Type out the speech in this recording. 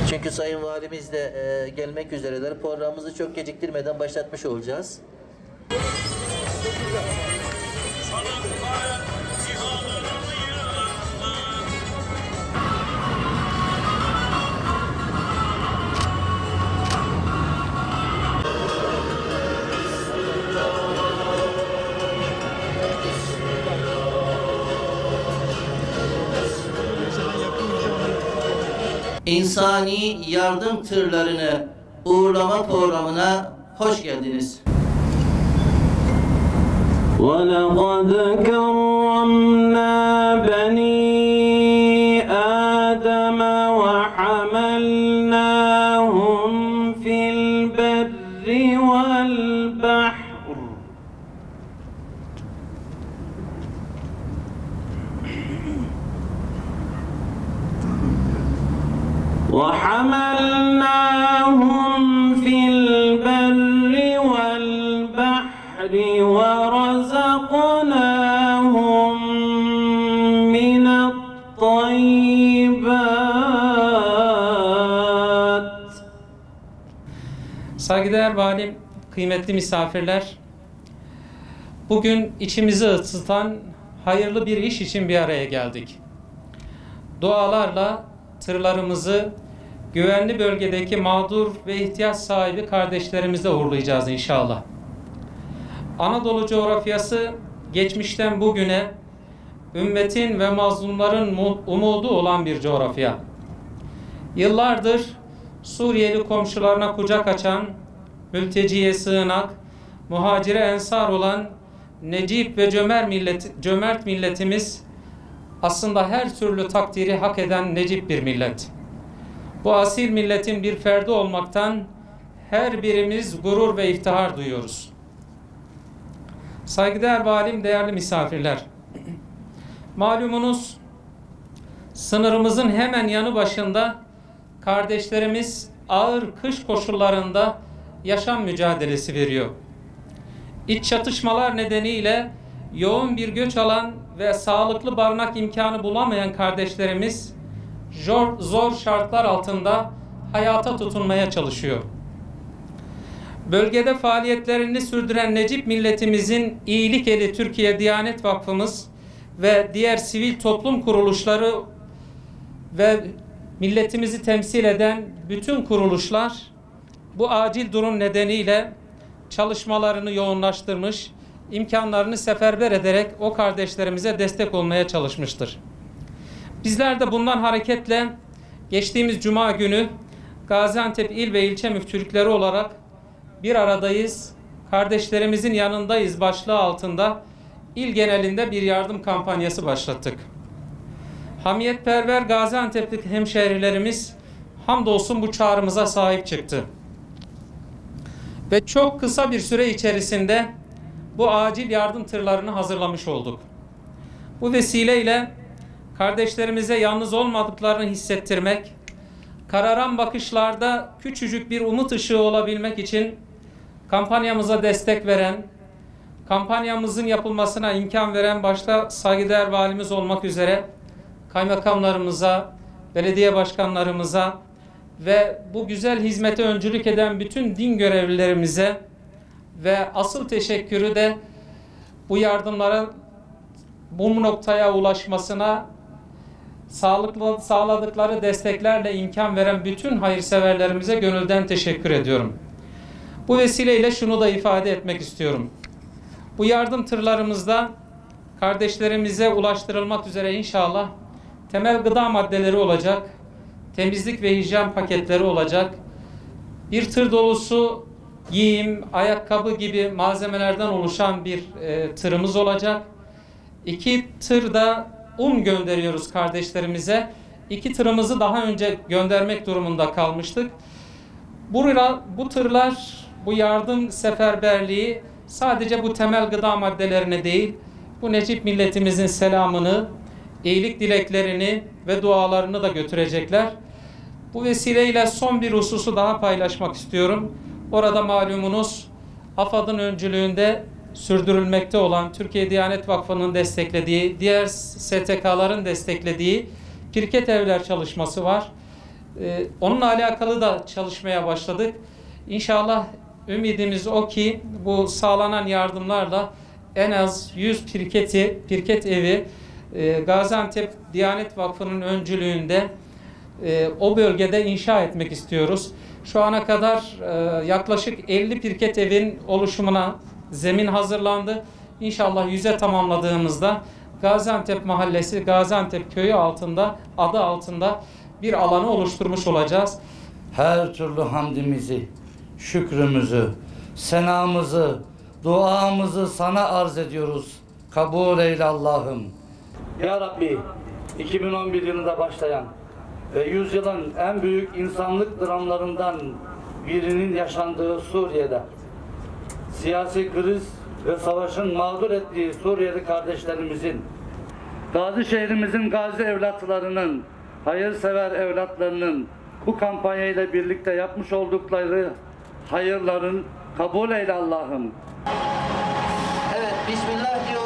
Çünkü Sayın Valimiz de gelmek üzereler. Programımızı çok geciktirmeden başlatmış olacağız. İnsani yardım tırlarını uğurlama programına hoş geldiniz. وَلَقَدْ كَرَّمْنَا بَنِي آدَمَ وَحَمَلْنَاهُمْ فِي الْبَرِّ وَالْبَحْرِ وَرَزَقْنَاهُمْ مِنَ الطَّيِّبَاتِ. Saygıdeğer Valim, kıymetli misafirler, bugün içimizi ısıtan hayırlı bir iş için bir araya geldik. Dualarla tırlarımızı güvenli bölgedeki mağdur ve ihtiyaç sahibi kardeşlerimize uğurlayacağız inşallah. Anadolu coğrafyası geçmişten bugüne ümmetin ve mazlumların umudu olan bir coğrafya. Yıllardır Suriyeli komşularına kucak açan, mülteciye sığınak, muhacire ensar olan necip ve cömert milletimiz aslında her türlü takdiri hak eden necip bir millet. Bu asil milletin bir ferdi olmaktan her birimiz gurur ve iftihar duyuyoruz. Saygıdeğer Valim, değerli misafirler, malumunuz sınırımızın hemen yanı başında kardeşlerimiz ağır kış koşullarında yaşam mücadelesi veriyor. İç çatışmalar nedeniyle yoğun bir göç alan ve sağlıklı barınak imkanı bulamayan kardeşlerimiz zor şartlar altında hayata tutunmaya çalışıyor. Bölgede faaliyetlerini sürdüren Necip milletimizin iyilik eli Türkiye Diyanet Vakfımız ve diğer sivil toplum kuruluşları ve milletimizi temsil eden bütün kuruluşlar bu acil durum nedeniyle çalışmalarını yoğunlaştırmış, imkanlarını seferber ederek o kardeşlerimize destek olmaya çalışmıştır. Bizler de bundan hareketle geçtiğimiz Cuma günü Gaziantep İl ve İlçe Müftülükleri olarak bir aradayız, kardeşlerimizin yanındayız başlığı altında il genelinde bir yardım kampanyası başlattık. Hamiyetperver Gaziantep'li hemşehrilerimiz hamdolsun bu çağrımıza sahip çıktı. Ve çok kısa bir süre içerisinde bu acil yardım tırlarını hazırlamış olduk. Bu vesileyle kardeşlerimize yalnız olmadıklarını hissettirmek, kararan bakışlarda küçücük bir umut ışığı olabilmek için kampanyamıza destek veren, kampanyamızın yapılmasına imkan veren başta saygıdeğer valimiz olmak üzere kaymakamlarımıza, belediye başkanlarımıza ve bu güzel hizmete öncülük eden bütün din görevlilerimize ve asıl teşekkürü de bu yardımlara bu noktaya ulaşmasına sağladıkları desteklerle imkan veren bütün hayırseverlerimize gönülden teşekkür ediyorum. Bu vesileyle şunu da ifade etmek istiyorum. Bu yardım tırlarımızda kardeşlerimize ulaştırılmak üzere inşallah temel gıda maddeleri olacak, temizlik ve hijyen paketleri olacak, bir tır dolusu giyim, ayakkabı gibi malzemelerden oluşan bir tırımız olacak. 2 tırda un gönderiyoruz kardeşlerimize. 2 tırımızı daha önce göndermek durumunda kalmıştık. Bu tırlar, bu yardım seferberliği sadece bu temel gıda maddelerine değil, bu Necip milletimizin selamını, iyilik dileklerini ve dualarını da götürecekler. Bu vesileyle son bir hususu daha paylaşmak istiyorum. Orada malumunuz AFAD'ın öncülüğünde sürdürülmekte olan Türkiye Diyanet Vakfı'nın desteklediği, diğer STK'ların desteklediği pirket evler çalışması var. Onunla alakalı da çalışmaya başladık. İnşallah ümidimiz o ki bu sağlanan yardımlarla en az 100 pirket evi Gaziantep Diyanet Vakfı'nın öncülüğünde o bölgede inşa etmek istiyoruz. Şu ana kadar yaklaşık 50 pirket evin oluşumuna zemin hazırlandı. İnşallah 100'e tamamladığımızda Gaziantep Mahallesi, Gaziantep Köyü adı altında bir alanı oluşturmuş olacağız. Her türlü hamdimizi, şükrümüzü, senamızı, duamızı sana arz ediyoruz. Kabul eyle Allah'ım. Ya Rabbi, 2011 yılında başlayan ve yüzyılın en büyük insanlık dramlarından birinin yaşandığı Suriye'de siyasi kriz ve savaşın mağdur ettiği Suriyeli kardeşlerimizin, Gazi şehrimizin gazi evlatlarının, hayırsever evlatlarının bu kampanyayla birlikte yapmış oldukları hayırların kabul eyle Allah'ım. Evet, Bismillah diyor.